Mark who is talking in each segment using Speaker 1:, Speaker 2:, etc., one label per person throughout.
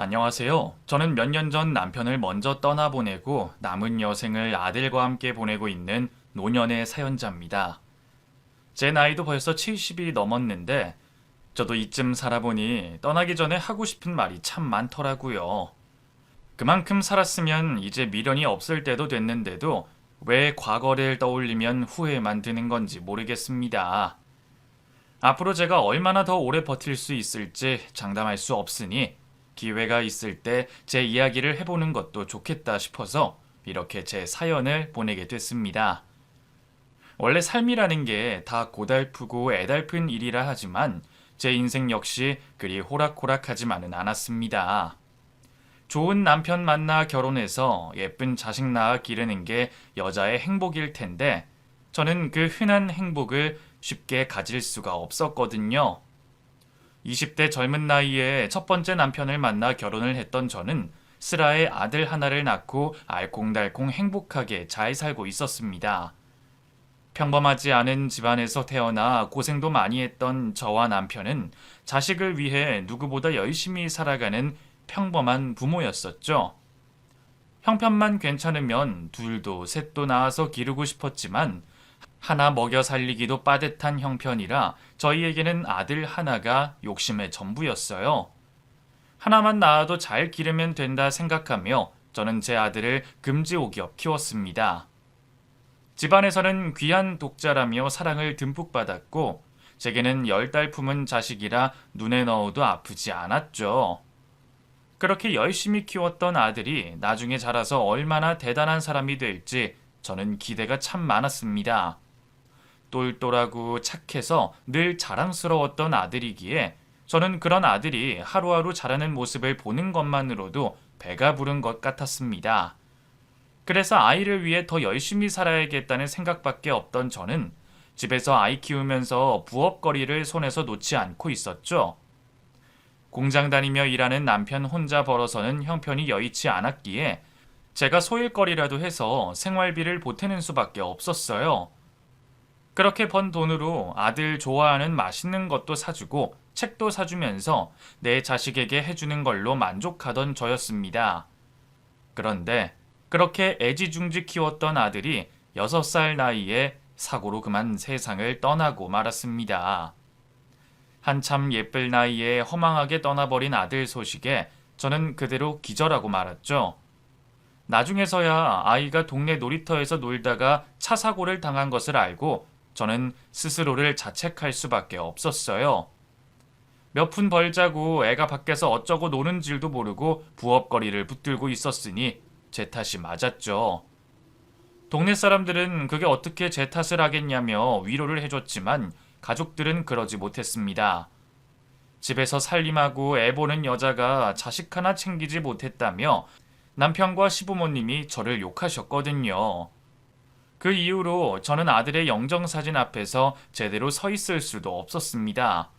Speaker 1: 안녕하세요. 저는 몇 년 전 남편을 먼저 떠나보내고 남은 여생을 아들과 함께 보내고 있는 노년의 사연자입니다. 제 나이도 벌써 70이 넘었는데 저도 이쯤 살아보니 떠나기 전에 하고 싶은 말이 참 많더라고요. 그만큼 살았으면 이제 미련이 없을 때도 됐는데도 왜 과거를 떠올리면 후회만 드는 건지 모르겠습니다. 앞으로 제가 얼마나 더 오래 버틸 수 있을지 장담할 수 없으니 기회가 있을 때 제 이야기를 해보는 것도 좋겠다 싶어서 이렇게 제 사연을 보내게 됐습니다. 원래 삶이라는 게 다 고달프고 애달픈 일이라 하지만 제 인생 역시 그리 호락호락하지만은 않았습니다. 좋은 남편 만나 결혼해서 예쁜 자식 낳아 기르는 게 여자의 행복일 텐데 저는 그 흔한 행복을 쉽게 가질 수가 없었거든요. 20대 젊은 나이에 첫 번째 남편을 만나 결혼을 했던 저는 슬아의 아들 하나를 낳고 알콩달콩 행복하게 잘 살고 있었습니다. 평범하지 않은 집안에서 태어나 고생도 많이 했던 저와 남편은 자식을 위해 누구보다 열심히 살아가는 평범한 부모였었죠. 형편만 괜찮으면 둘도 셋도 낳아서 기르고 싶었지만 하나 먹여 살리기도 빠듯한 형편이라 저희에게는 아들 하나가 욕심의 전부였어요. 하나만 낳아도 잘 기르면 된다 생각하며 저는 제 아들을 금지옥엽 키웠습니다. 집안에서는 귀한 독자라며 사랑을 듬뿍 받았고 제게는 10달 품은 자식이라 눈에 넣어도 아프지 않았죠. 그렇게 열심히 키웠던 아들이 나중에 자라서 얼마나 대단한 사람이 될지 저는 기대가 참 많았습니다. 똘똘하고 착해서 늘 자랑스러웠던 아들이기에 저는 그런 아들이 하루하루 자라는 모습을 보는 것만으로도 배가 부른 것 같았습니다. 그래서 아이를 위해 더 열심히 살아야겠다는 생각밖에 없던 저는 집에서 아이 키우면서 부업거리를 손에서 놓지 않고 있었죠. 공장 다니며 일하는 남편 혼자 벌어서는 형편이 여의치 않았기에 제가 소일거리라도 해서 생활비를 보태는 수밖에 없었어요. 그렇게 번 돈으로 아들 좋아하는 맛있는 것도 사주고 책도 사주면서 내 자식에게 해주는 걸로 만족하던 저였습니다. 그런데 그렇게 애지중지 키웠던 아들이 6살 나이에 사고로 그만 세상을 떠나고 말았습니다. 한참 예쁠 나이에 허망하게 떠나버린 아들 소식에 저는 그대로 기절하고 말았죠. 나중에서야 아이가 동네 놀이터에서 놀다가 차 사고를 당한 것을 알고 저는 스스로를 자책할 수밖에 없었어요. 몇 푼 벌자고 애가 밖에서 어쩌고 노는 줄도 모르고 부업거리를 붙들고 있었으니 제 탓이 맞았죠. 동네 사람들은 그게 어떻게 제 탓을 하겠냐며 위로를 해줬지만 가족들은 그러지 못했습니다. 집에서 살림하고 애 보는 여자가 자식 하나 챙기지 못했다며 남편과 시부모님이 저를 욕하셨거든요. 그 이후로 저는 아들의 영정사진 앞에서 제대로 서 있을 수도 없었습니다.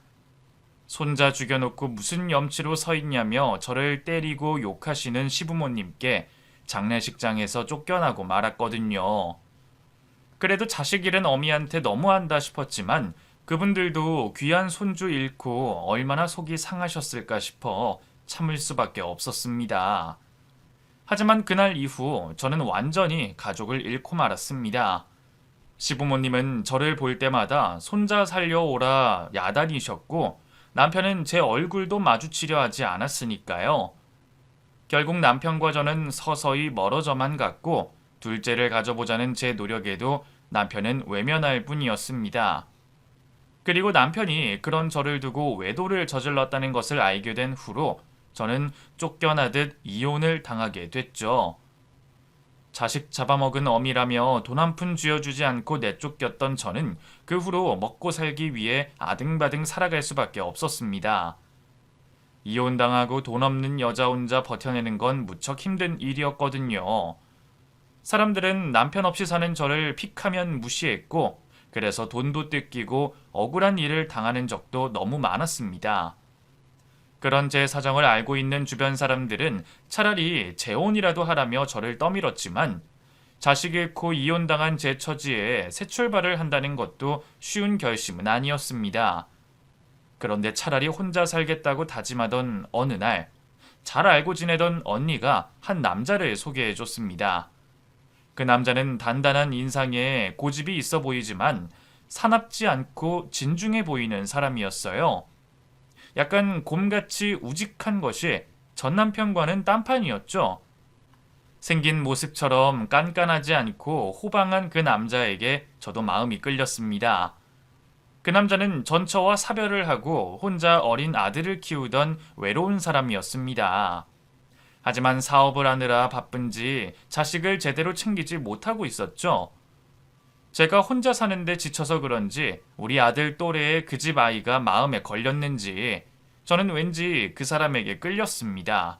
Speaker 1: 손자 죽여놓고 무슨 염치로 서 있냐며 저를 때리고 욕하시는 시부모님께 장례식장에서 쫓겨나고 말았거든요. 그래도 자식 잃은 어미한테 너무한다 싶었지만 그분들도 귀한 손주 잃고 얼마나 속이 상하셨을까 싶어 참을 수밖에 없었습니다. 하지만 그날 이후 저는 완전히 가족을 잃고 말았습니다. 시부모님은 저를 볼 때마다 손자 살려오라 야단이셨고 남편은 제 얼굴도 마주치려 하지 않았으니까요. 결국 남편과 저는 서서히 멀어져만 갔고 둘째를 가져보자는 제 노력에도 남편은 외면할 뿐이었습니다. 그리고 남편이 그런 저를 두고 외도를 저질렀다는 것을 알게 된 후로 저는 쫓겨나듯 이혼을 당하게 됐죠. 자식 잡아먹은 어미라며 돈 한 푼 쥐어주지 않고 내쫓겼던 저는 그 후로 먹고 살기 위해 아등바등 살아갈 수밖에 없었습니다. 이혼당하고 돈 없는 여자 혼자 버텨내는 건 무척 힘든 일이었거든요. 사람들은 남편 없이 사는 저를 픽하면 무시했고 그래서 돈도 뜯기고 억울한 일을 당하는 적도 너무 많았습니다. 그런 제 사정을 알고 있는 주변 사람들은 차라리 재혼이라도 하라며 저를 떠밀었지만 자식 잃고 이혼당한 제 처지에 새 출발을 한다는 것도 쉬운 결심은 아니었습니다. 그런데 차라리 혼자 살겠다고 다짐하던 어느 날 잘 알고 지내던 언니가 한 남자를 소개해 줬습니다. 그 남자는 단단한 인상에 고집이 있어 보이지만 사납지 않고 진중해 보이는 사람이었어요. 약간 곰같이 우직한 것이 전 남편과는 딴판이었죠. 생긴 모습처럼 깐깐하지 않고 호방한 그 남자에게 저도 마음이 끌렸습니다. 그 남자는 전처와 사별을 하고 혼자 어린 아들을 키우던 외로운 사람이었습니다. 하지만 사업을 하느라 바쁜지 자식을 제대로 챙기지 못하고 있었죠. 제가 혼자 사는데 지쳐서 그런지 우리 아들 또래의 그 집 아이가 마음에 걸렸는지 저는 왠지 그 사람에게 끌렸습니다.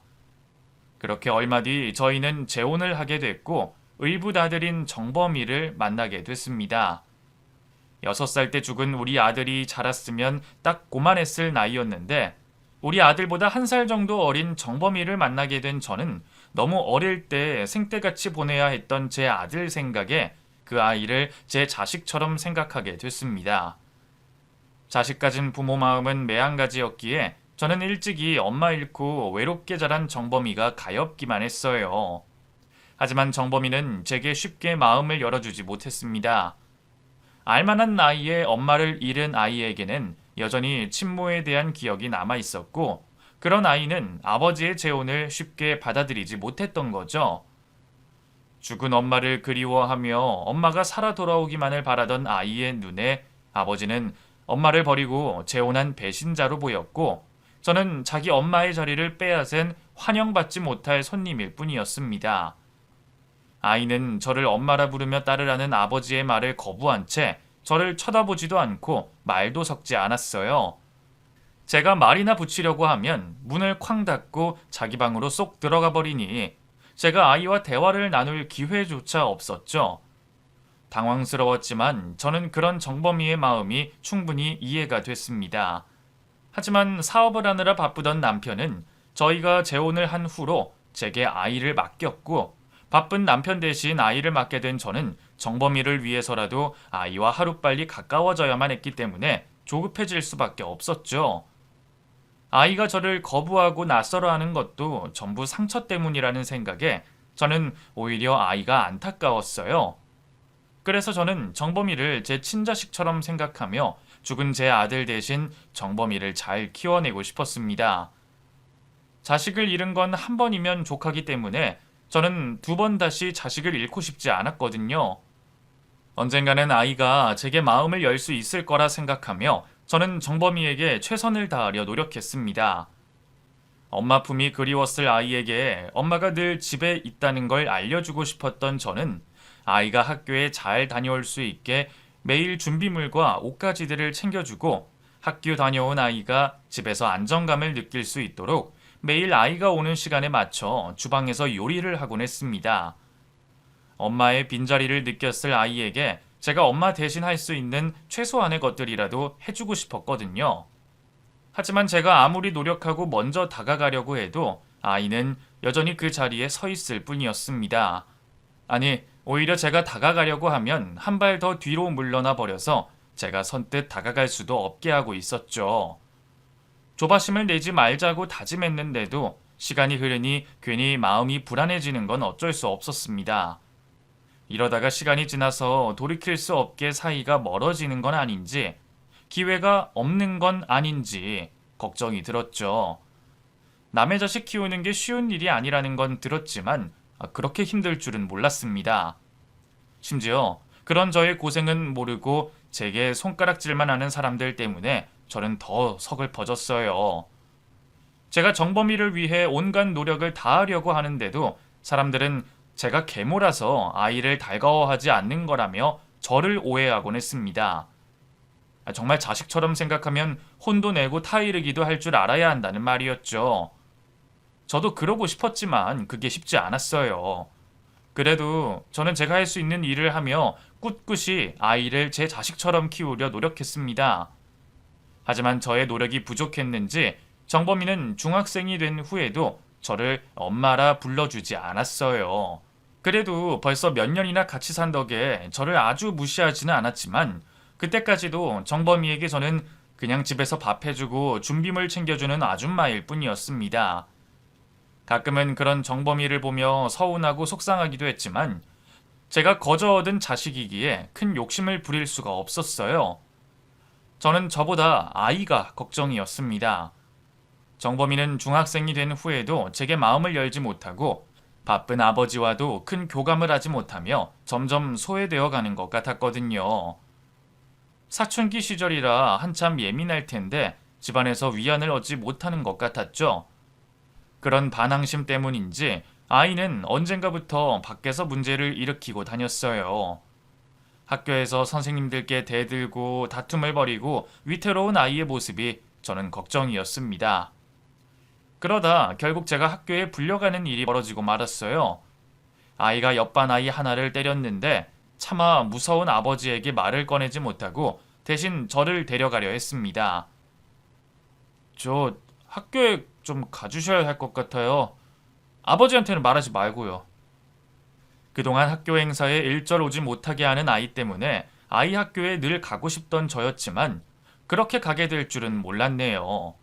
Speaker 1: 그렇게 얼마 뒤 저희는 재혼을 하게 됐고 의붓아들인 정범이를 만나게 됐습니다. 6살 때 죽은 우리 아들이 자랐으면 딱 고만했을 나이였는데 우리 아들보다 1살 정도 어린 정범이를 만나게 된 저는 너무 어릴 때 생때같이 보내야 했던 제 아들 생각에 그 아이를 제 자식처럼 생각하게 됐습니다. 자식 가진 부모 마음은 매한가지였기에 저는 일찍이 엄마 잃고 외롭게 자란 정범이가 가엾기만 했어요. 하지만 정범이는 제게 쉽게 마음을 열어주지 못했습니다. 알만한 나이에 엄마를 잃은 아이에게는 여전히 친모에 대한 기억이 남아 있었고 그런 아이는 아버지의 재혼을 쉽게 받아들이지 못했던 거죠. 죽은 엄마를 그리워하며 엄마가 살아 돌아오기만을 바라던 아이의 눈에 아버지는 엄마를 버리고 재혼한 배신자로 보였고 저는 자기 엄마의 자리를 빼앗은 환영받지 못할 손님일 뿐이었습니다. 아이는 저를 엄마라 부르며 따르라는 아버지의 말을 거부한 채 저를 쳐다보지도 않고 말도 섞지 않았어요. 제가 말이나 붙이려고 하면 문을 쾅 닫고 자기 방으로 쏙 들어가 버리니 제가 아이와 대화를 나눌 기회조차 없었죠. 당황스러웠지만 저는 그런 정범이의 마음이 충분히 이해가 됐습니다. 하지만 사업을 하느라 바쁘던 남편은 저희가 재혼을 한 후로 제게 아이를 맡겼고 바쁜 남편 대신 아이를 맡게 된 저는 정범이를 위해서라도 아이와 하루빨리 가까워져야만 했기 때문에 조급해질 수밖에 없었죠. 아이가 저를 거부하고 낯설어하는 것도 전부 상처 때문이라는 생각에 저는 오히려 아이가 안타까웠어요. 그래서 저는 정범이를 제 친자식처럼 생각하며 죽은 제 아들 대신 정범이를 잘 키워내고 싶었습니다. 자식을 잃은 건 한 번이면 족하기 때문에 저는 2번 다시 자식을 잃고 싶지 않았거든요. 언젠가는 아이가 제게 마음을 열 수 있을 거라 생각하며 저는 정범이에게 최선을 다하려 노력했습니다. 엄마 품이 그리웠을 아이에게 엄마가 늘 집에 있다는 걸 알려주고 싶었던 저는 아이가 학교에 잘 다녀올 수 있게 매일 준비물과 옷가지들을 챙겨주고 학교 다녀온 아이가 집에서 안정감을 느낄 수 있도록 매일 아이가 오는 시간에 맞춰 주방에서 요리를 하곤 했습니다. 엄마의 빈자리를 느꼈을 아이에게 제가 엄마 대신 할 수 있는 최소한의 것들이라도 해주고 싶었거든요. 하지만 제가 아무리 노력하고 먼저 다가가려고 해도 아이는 여전히 그 자리에 서 있을 뿐이었습니다. 아니, 오히려 제가 다가가려고 하면 한 발 더 뒤로 물러나 버려서 제가 선뜻 다가갈 수도 없게 하고 있었죠. 조바심을 내지 말자고 다짐했는데도 시간이 흐르니 괜히 마음이 불안해지는 건 어쩔 수 없었습니다. 이러다가 시간이 지나서 돌이킬 수 없게 사이가 멀어지는 건 아닌지 기회가 없는 건 아닌지 걱정이 들었죠. 남의 자식 키우는 게 쉬운 일이 아니라는 건 들었지만 그렇게 힘들 줄은 몰랐습니다. 심지어 그런 저의 고생은 모르고 제게 손가락질만 하는 사람들 때문에 저는 더 서글퍼졌어요. 제가 정범이를 위해 온갖 노력을 다하려고 하는데도 사람들은 제가 계모라서 아이를 달가워하지 않는 거라며 저를 오해하곤 했습니다. 정말 자식처럼 생각하면 혼도 내고 타이르기도 할 줄 알아야 한다는 말이었죠. 저도 그러고 싶었지만 그게 쉽지 않았어요. 그래도 저는 제가 할 수 있는 일을 하며 꿋꿋이 아이를 제 자식처럼 키우려 노력했습니다. 하지만 저의 노력이 부족했는지 정범이는 중학생이 된 후에도 저를 엄마라 불러주지 않았어요. 그래도 벌써 몇 년이나 같이 산 덕에 저를 아주 무시하지는 않았지만 그때까지도 정범이에게 저는 그냥 집에서 밥 해주고 준비물 챙겨주는 아줌마일 뿐이었습니다. 가끔은 그런 정범이를 보며 서운하고 속상하기도 했지만 제가 거저 얻은 자식이기에 큰 욕심을 부릴 수가 없었어요. 저는 저보다 아이가 걱정이었습니다. 정범이는 중학생이 된 후에도 제게 마음을 열지 못하고 바쁜 아버지와도 큰 교감을 하지 못하며 점점 소외되어 가는 것 같았거든요. 사춘기 시절이라 한참 예민할 텐데 집안에서 위안을 얻지 못하는 것 같았죠. 그런 반항심 때문인지 아이는 언젠가부터 밖에서 문제를 일으키고 다녔어요. 학교에서 선생님들께 대들고 다툼을 벌이고 위태로운 아이의 모습이 저는 걱정이었습니다. 그러다 결국 제가 학교에 불려가는 일이 벌어지고 말았어요. 아이가 옆반 아이 하나를 때렸는데 차마 무서운 아버지에게 말을 꺼내지 못하고 대신 저를 데려가려 했습니다. 저 학교에 좀 가주셔야 할 것 같아요. 아버지한테는 말하지 말고요. 그동안 학교 행사에 일절 오지 못하게 하는 아이 때문에 아이 학교에 늘 가고 싶던 저였지만 그렇게 가게 될 줄은 몰랐네요.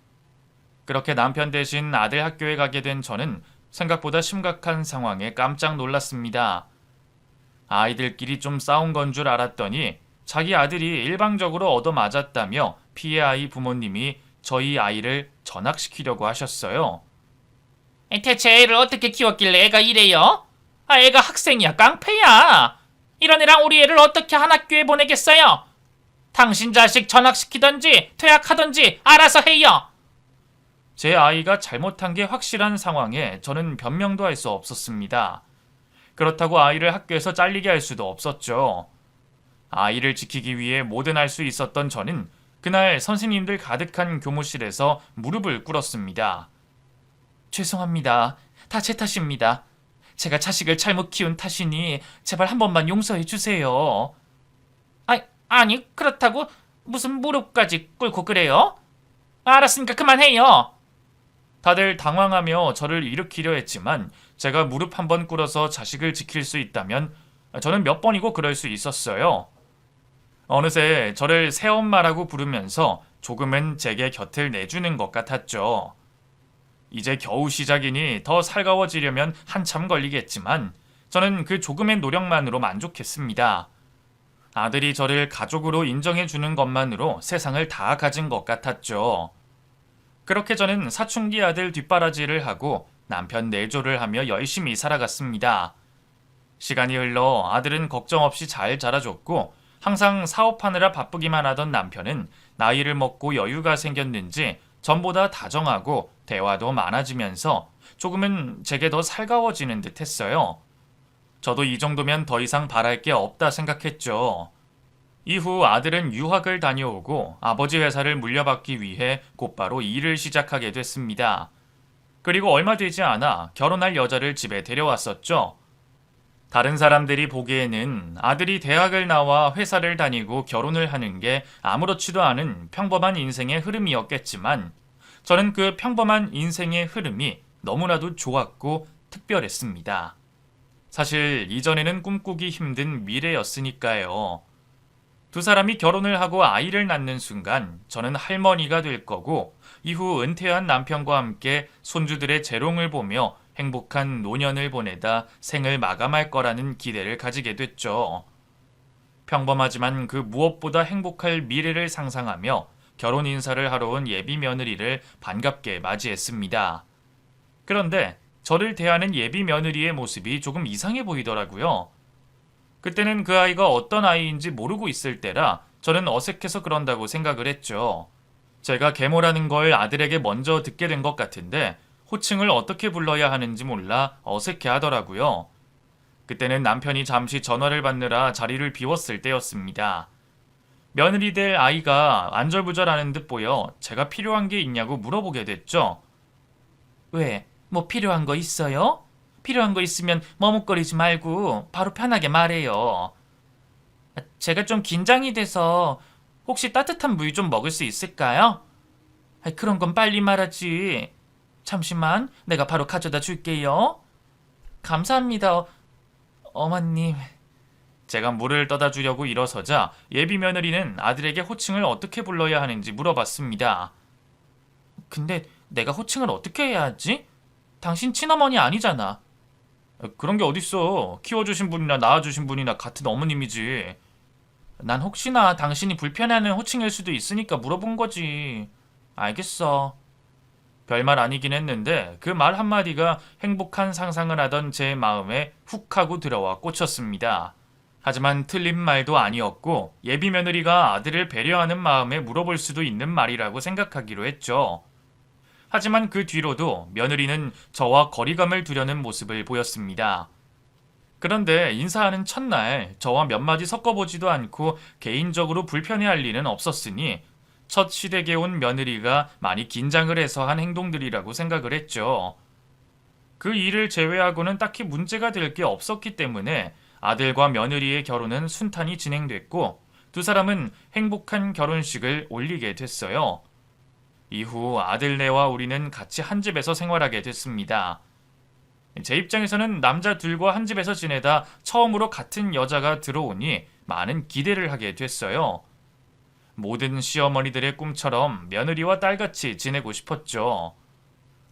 Speaker 1: 그렇게 남편 대신 아들 학교에 가게 된 저는 생각보다 심각한 상황에 깜짝 놀랐습니다. 아이들끼리 좀 싸운 건 줄 알았더니 자기 아들이 일방적으로 얻어맞았다며 피해 아이 부모님이 저희 아이를 전학시키려고 하셨어요.
Speaker 2: 대체 애를 어떻게 키웠길래 애가 이래요? 애가 학생이야, 깡패야. 이런 애랑 우리 애를 어떻게 한 학교에 보내겠어요? 당신 자식 전학시키던지 퇴학하던지 알아서 해요.
Speaker 1: 제 아이가 잘못한 게 확실한 상황에 저는 변명도 할 수 없었습니다. 그렇다고 아이를 학교에서 잘리게 할 수도 없었죠. 아이를 지키기 위해 뭐든 할 수 있었던 저는 그날 선생님들 가득한 교무실에서 무릎을 꿀었습니다. 죄송합니다. 다 제 탓입니다. 제가 자식을 잘못 키운 탓이니 제발 한 번만 용서해 주세요.
Speaker 2: 아니 그렇다고 무슨 무릎까지 꿇고 그래요? 알았으니까 그만해요.
Speaker 1: 다들 당황하며 저를 일으키려 했지만 제가 무릎 한 번 꿇어서 자식을 지킬 수 있다면 저는 몇 번이고 그럴 수 있었어요. 어느새 저를 새엄마라고 부르면서 조금은 제게 곁을 내주는 것 같았죠. 이제 겨우 시작이니 더 살가워지려면 한참 걸리겠지만 저는 그 조금의 노력만으로 만족했습니다. 아들이 저를 가족으로 인정해주는 것만으로 세상을 다 가진 것 같았죠. 그렇게 저는 사춘기 아들 뒷바라지를 하고 남편 내조를 하며 열심히 살아갔습니다. 시간이 흘러 아들은 걱정 없이 잘 자라줬고 항상 사업하느라 바쁘기만 하던 남편은 나이를 먹고 여유가 생겼는지 전보다 다정하고 대화도 많아지면서 조금은 제게 더 살가워지는 듯 했어요. 저도 이 정도면 더 이상 바랄 게 없다 생각했죠. 이후 아들은 유학을 다녀오고 아버지 회사를 물려받기 위해 곧바로 일을 시작하게 됐습니다. 그리고 얼마 되지 않아 결혼할 여자를 집에 데려왔었죠. 다른 사람들이 보기에는 아들이 대학을 나와 회사를 다니고 결혼을 하는 게 아무렇지도 않은 평범한 인생의 흐름이었겠지만 저는 그 평범한 인생의 흐름이 너무나도 좋았고 특별했습니다. 사실 이전에는 꿈꾸기 힘든 미래였으니까요. 두 사람이 결혼을 하고 아이를 낳는 순간 저는 할머니가 될 거고 이후 은퇴한 남편과 함께 손주들의 재롱을 보며 행복한 노년을 보내다 생을 마감할 거라는 기대를 가지게 됐죠. 평범하지만 그 무엇보다 행복할 미래를 상상하며 결혼 인사를 하러 온 예비 며느리를 반갑게 맞이했습니다. 그런데 저를 대하는 예비 며느리의 모습이 조금 이상해 보이더라고요. 그때는 그 아이가 어떤 아이인지 모르고 있을 때라 저는 어색해서 그런다고 생각을 했죠. 제가 계모라는 걸 아들에게 먼저 듣게 된 것 같은데 호칭을 어떻게 불러야 하는지 몰라 어색해 하더라고요. 그때는 남편이 잠시 전화를 받느라 자리를 비웠을 때였습니다. 며느리 될 아이가 안절부절하는 듯 보여 제가 필요한 게 있냐고 물어보게 됐죠. 왜? 뭐 필요한 거 있어요? 필요한 거 있으면 머뭇거리지 말고 바로 편하게 말해요. 제가 좀 긴장이 돼서 혹시 따뜻한 물 좀 먹을 수 있을까요? 그런 건 빨리 말하지. 잠시만, 내가 바로 가져다 줄게요. 감사합니다, 어머님. 제가 물을 떠다 주려고 일어서자 예비 며느리는 아들에게 호칭을 어떻게 불러야 하는지 물어봤습니다. 근데 내가 호칭을 어떻게 해야 하지?
Speaker 2: 당신 친어머니 아니잖아.
Speaker 1: 그런 게 어딨어. 키워주신 분이나 낳아주신 분이나 같은 어머님이지.
Speaker 2: 난 혹시나 당신이 불편해하는 호칭일 수도 있으니까 물어본 거지. 알겠어.
Speaker 1: 별말 아니긴 했는데 그 말 한마디가 행복한 상상을 하던 제 마음에 훅 하고 들어와 꽂혔습니다. 하지만 틀린 말도 아니었고 예비 며느리가 아들을 배려하는 마음에 물어볼 수도 있는 말이라고 생각하기로 했죠. 하지만 그 뒤로도 며느리는 저와 거리감을 두려는 모습을 보였습니다. 그런데 인사하는 첫날 저와 몇 마디 섞어보지도 않고 개인적으로 불편해할 리는 없었으니 첫 시댁에 온 며느리가 많이 긴장을 해서 한 행동들이라고 생각을 했죠. 그 일을 제외하고는 딱히 문제가 될 게 없었기 때문에 아들과 며느리의 결혼은 순탄히 진행됐고 두 사람은 행복한 결혼식을 올리게 됐어요. 이후 아들네와 우리는 같이 한 집에서 생활하게 됐습니다. 제 입장에서는 남자 둘과 한 집에서 지내다 처음으로 같은 여자가 들어오니 많은 기대를 하게 됐어요. 모든 시어머니들의 꿈처럼 며느리와 딸같이 지내고 싶었죠.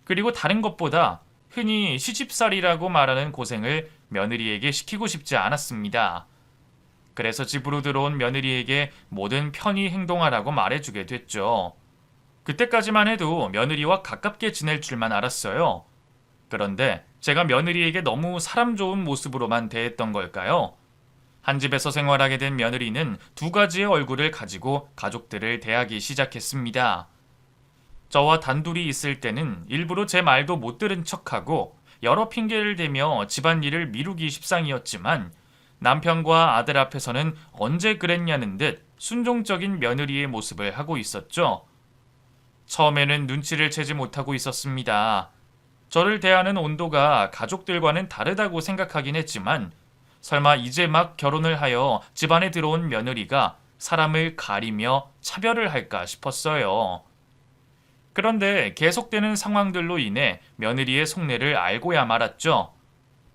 Speaker 1: 그리고 다른 것보다 흔히 시집살이라고 말하는 고생을 며느리에게 시키고 싶지 않았습니다. 그래서 집으로 들어온 며느리에게 모든 편히 행동하라고 말해주게 됐죠. 그때까지만 해도 며느리와 가깝게 지낼 줄만 알았어요. 그런데 제가 며느리에게 너무 사람 좋은 모습으로만 대했던 걸까요? 한 집에서 생활하게 된 며느리는 두 가지의 얼굴을 가지고 가족들을 대하기 시작했습니다. 저와 단둘이 있을 때는 일부러 제 말도 못 들은 척하고 여러 핑계를 대며 집안일을 미루기 십상이었지만 남편과 아들 앞에서는 언제 그랬냐는 듯 순종적인 며느리의 모습을 하고 있었죠. 처음에는 눈치를 채지 못하고 있었습니다. 저를 대하는 온도가 가족들과는 다르다고 생각하긴 했지만 설마 이제 막 결혼을 하여 집안에 들어온 며느리가 사람을 가리며 차별을 할까 싶었어요. 그런데 계속되는 상황들로 인해 며느리의 속내를 알고야 말았죠.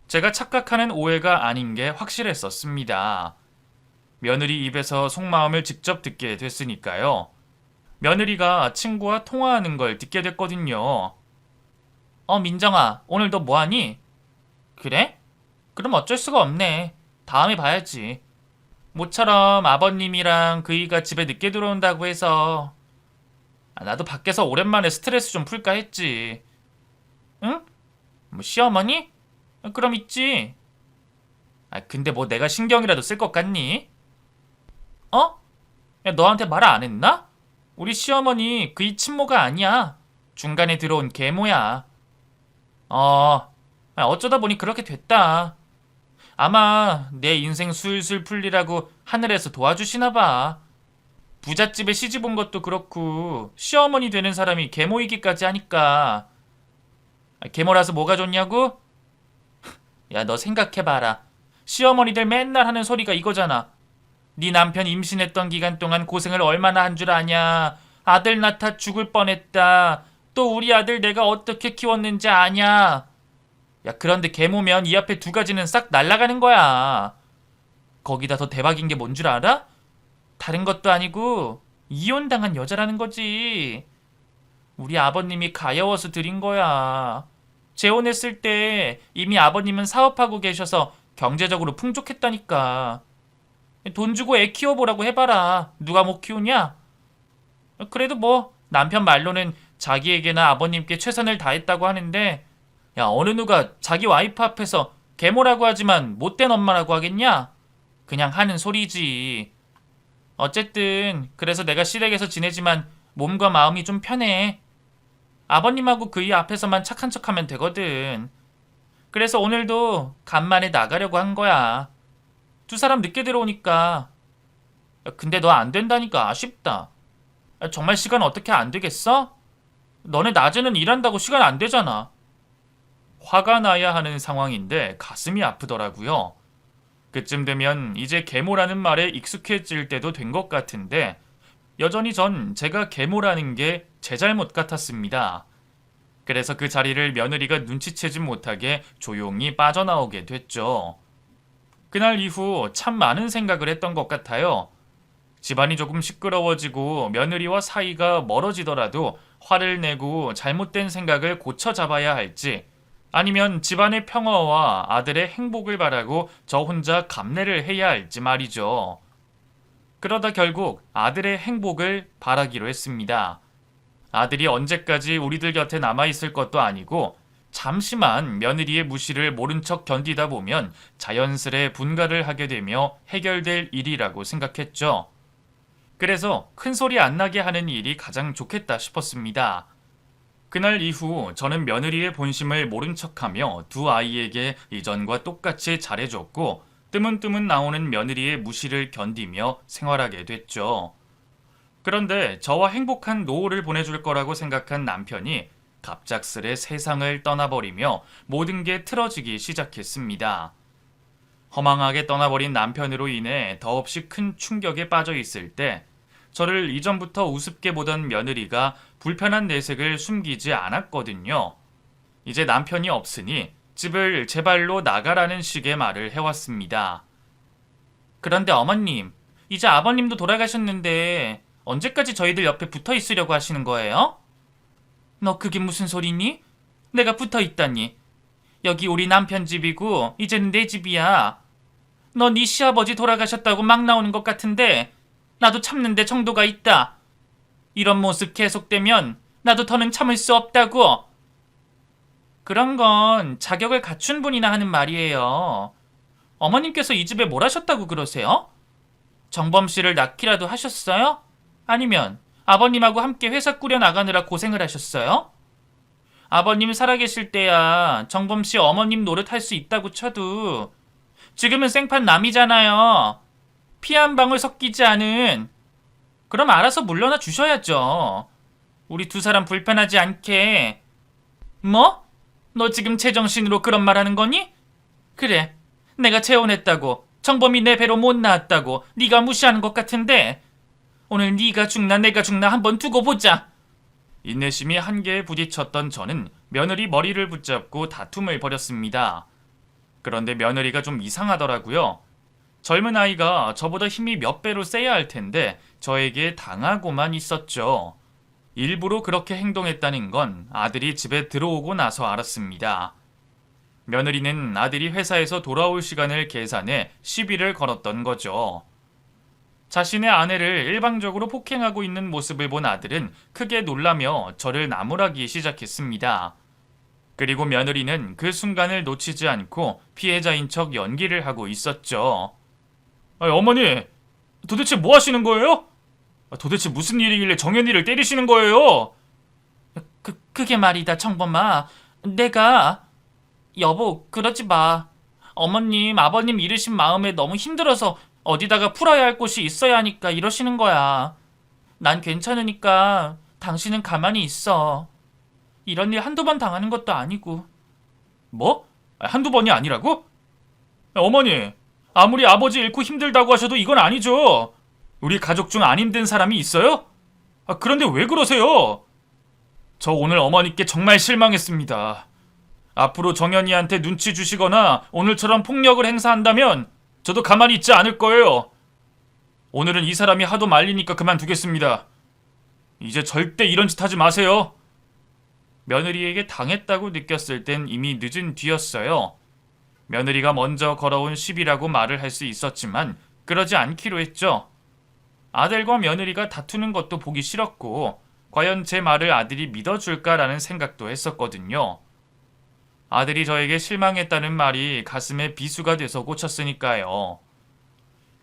Speaker 1: 제가 착각하는 오해가 아닌 게 확실했었습니다. 며느리 입에서 속마음을 직접 듣게 됐으니까요. 며느리가 친구와 통화하는 걸 듣게 됐거든요. 민정아, 오늘 너 뭐하니? 그래? 그럼 어쩔 수가 없네. 다음에 봐야지. 모처럼 아버님이랑 그이가 집에 늦게 들어온다고 해서 나도 밖에서 오랜만에 스트레스 좀 풀까 했지. 응? 뭐 시어머니? 그럼 있지. 근데 뭐 내가 신경이라도 쓸 것 같니? 야, 너한테 말 안 했나? 우리 시어머니 그이 친모가 아니야. 중간에 들어온 계모야. 어쩌다 보니 그렇게 됐다. 아마 내 인생 술술 풀리라고 하늘에서 도와주시나 봐. 부잣집에 시집 온 것도 그렇고 시어머니 되는 사람이 계모이기까지 하니까. 계모라서 뭐가 좋냐고? 야, 너 생각해봐라. 시어머니들 맨날 하는 소리가 이거잖아. 네 남편 임신했던 기간 동안 고생을 얼마나 한 줄 아냐. 아들 낳다 죽을 뻔했다. 또 우리 아들 내가 어떻게 키웠는지 아냐. 야, 그런데 계모면 이 앞에 두 가지는 싹 날아가는 거야. 거기다 더 대박인 게 뭔 줄 알아? 다른 것도 아니고 이혼당한 여자라는 거지. 우리 아버님이 가여워서 드린 거야. 재혼했을 때 이미 아버님은 사업하고 계셔서 경제적으로 풍족했다니까. 돈 주고 애 키워보라고 해봐라. 누가 못 키우냐? 그래도 뭐 남편 말로는 자기에게나 아버님께 최선을 다했다고 하는데, 야, 어느 누가 자기 와이프 앞에서 계모라고 하지만 못된 엄마라고 하겠냐? 그냥 하는 소리지. 어쨌든 그래서 내가 시댁에서 지내지만 몸과 마음이 좀 편해. 아버님하고 그이 앞에서만 착한 척하면 되거든. 그래서 오늘도 간만에 나가려고 한 거야. 두 사람 늦게 들어오니까. 야, 근데 너 안 된다니까 아쉽다. 야, 정말 시간 어떻게 안 되겠어? 너네 낮에는 일한다고 시간 안 되잖아. 화가 나야 하는 상황인데 가슴이 아프더라고요. 그쯤 되면 이제 계모라는 말에 익숙해질 때도 된 것 같은데 여전히 전 제가 계모라는 게 제 잘못 같았습니다. 그래서 그 자리를 며느리가 눈치채지 못하게 조용히 빠져나오게 됐죠. 그날 이후 참 많은 생각을 했던 것 같아요. 집안이 조금 시끄러워지고 며느리와 사이가 멀어지더라도 화를 내고 잘못된 생각을 고쳐 잡아야 할지 아니면 집안의 평화와 아들의 행복을 바라고 저 혼자 감내를 해야 할지 말이죠. 그러다 결국 아들의 행복을 바라기로 했습니다. 아들이 언제까지 우리들 곁에 남아있을 것도 아니고 잠시만 며느리의 무시를 모른 척 견디다 보면 자연스레 분가를 하게 되며 해결될 일이라고 생각했죠. 그래서 큰 소리 안 나게 하는 일이 가장 좋겠다 싶었습니다. 그날 이후 저는 며느리의 본심을 모른 척하며 두 아이에게 이전과 똑같이 잘해줬고 뜨문뜨문 나오는 며느리의 무시를 견디며 생활하게 됐죠. 그런데 저와 행복한 노후를 보내줄 거라고 생각한 남편이 갑작스레 세상을 떠나버리며 모든 게 틀어지기 시작했습니다. 허망하게 떠나버린 남편으로 인해 더없이 큰 충격에 빠져 있을 때 저를 이전부터 우습게 보던 며느리가 불편한 내색을 숨기지 않았거든요. 이제 남편이 없으니 집을 제발로 나가라는 식의 말을 해왔습니다. 그런데 어머님, 이제 아버님도 돌아가셨는데 언제까지 저희들 옆에 붙어 있으려고 하시는 거예요? 너 그게 무슨 소리니? 내가 붙어 있다니. 여기 우리 남편 집이고 이제는 내 집이야. 너 네 시아버지 돌아가셨다고 막 나오는 것 같은데 나도 참는데 정도가 있다. 이런 모습 계속되면 나도 더는 참을 수 없다고. 그런 건 자격을 갖춘 분이나 하는 말이에요. 어머님께서 이 집에 뭘 하셨다고 그러세요? 정범 씨를 낳기라도 하셨어요? 아니면 아버님하고 함께 회사 꾸려 나가느라 고생을 하셨어요? 아버님 살아계실 때야 정범 씨 어머님 노릇할 수 있다고 쳐도 지금은 생판 남이잖아요. 피 한 방울 섞이지 않은. 그럼 알아서 물러나 주셔야죠. 우리 두 사람 불편하지 않게. 뭐? 너 지금 제정신으로 그런 말 하는 거니? 그래, 내가 재혼했다고 정범이 내 배로 못 나왔다고 네가 무시하는 것 같은데 오늘 네가 죽나 내가 죽나 한번 두고 보자. 인내심이 한계에 부딪혔던 저는 며느리 머리를 붙잡고 다툼을 벌였습니다. 그런데 며느리가 좀 이상하더라고요. 젊은 아이가 저보다 힘이 몇 배로 세야 할 텐데 저에게 당하고만 있었죠. 일부러 그렇게 행동했다는 건 아들이 집에 들어오고 나서 알았습니다. 며느리는 아들이 회사에서 돌아올 시간을 계산해 시비를 걸었던 거죠. 자신의 아내를 일방적으로 폭행하고 있는 모습을 본 아들은 크게 놀라며 저를 나무라기 시작했습니다. 그리고 며느리는 그 순간을 놓치지 않고 피해자인 척 연기를 하고 있었죠. 어머니, 도대체 뭐 하시는 거예요? 도대체 무슨 일이길래 정연이를 때리시는 거예요? 그게 말이다, 정범아. 내가... 여보, 그러지 마. 어머님, 아버님 잃으신 마음에 너무 힘들어서 어디다가 풀어야 할 곳이 있어야 하니까 이러시는 거야. 난 괜찮으니까 당신은 가만히 있어. 이런 일 한두 번 당하는 것도 아니고. 뭐? 한두 번이 아니라고? 어머니, 아무리 아버지 잃고 힘들다고 하셔도 이건 아니죠. 우리 가족 중 안 힘든 사람이 있어요? 그런데 왜 그러세요? 저 오늘 어머니께 정말 실망했습니다. 앞으로 정연이한테 눈치 주시거나 오늘처럼 폭력을 행사한다면 저도 가만히 있지 않을 거예요. 오늘은 이 사람이 하도 말리니까 그만두겠습니다. 이제 절대 이런 짓 하지 마세요. 며느리에게 당했다고 느꼈을 땐 이미 늦은 뒤였어요. 며느리가 먼저 걸어온 시비라고 말을 할 수 있었지만 그러지 않기로 했죠. 아들과 며느리가 다투는 것도 보기 싫었고 과연 제 말을 아들이 믿어줄까라는 생각도 했었거든요. 아들이 저에게 실망했다는 말이 가슴에 비수가 돼서 꽂혔으니까요.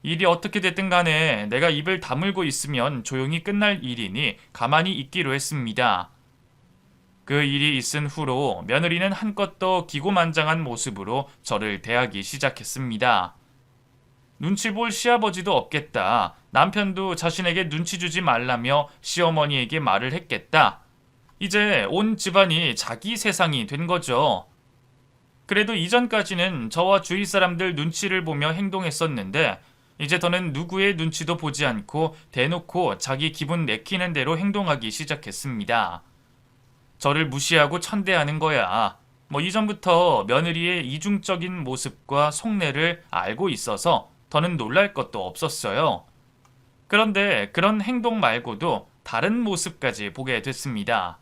Speaker 1: 일이 어떻게 됐든 간에 내가 입을 다물고 있으면 조용히 끝날 일이니 가만히 있기로 했습니다. 그 일이 있은 후로 며느리는 한껏 더 기고만장한 모습으로 저를 대하기 시작했습니다. 눈치 볼 시아버지도 없겠다. 남편도 자신에게 눈치 주지 말라며 시어머니에게 말을 했겠다. 이제 온 집안이 자기 세상이 된 거죠. 그래도 이전까지는 저와 주위 사람들 눈치를 보며 행동했었는데 이제 더는 누구의 눈치도 보지 않고 대놓고 자기 기분 내키는 대로 행동하기 시작했습니다. 저를 무시하고 천대하는 거야. 이전부터 며느리의 이중적인 모습과 속내를 알고 있어서 더는 놀랄 것도 없었어요. 그런데 그런 행동 말고도 다른 모습까지 보게 됐습니다.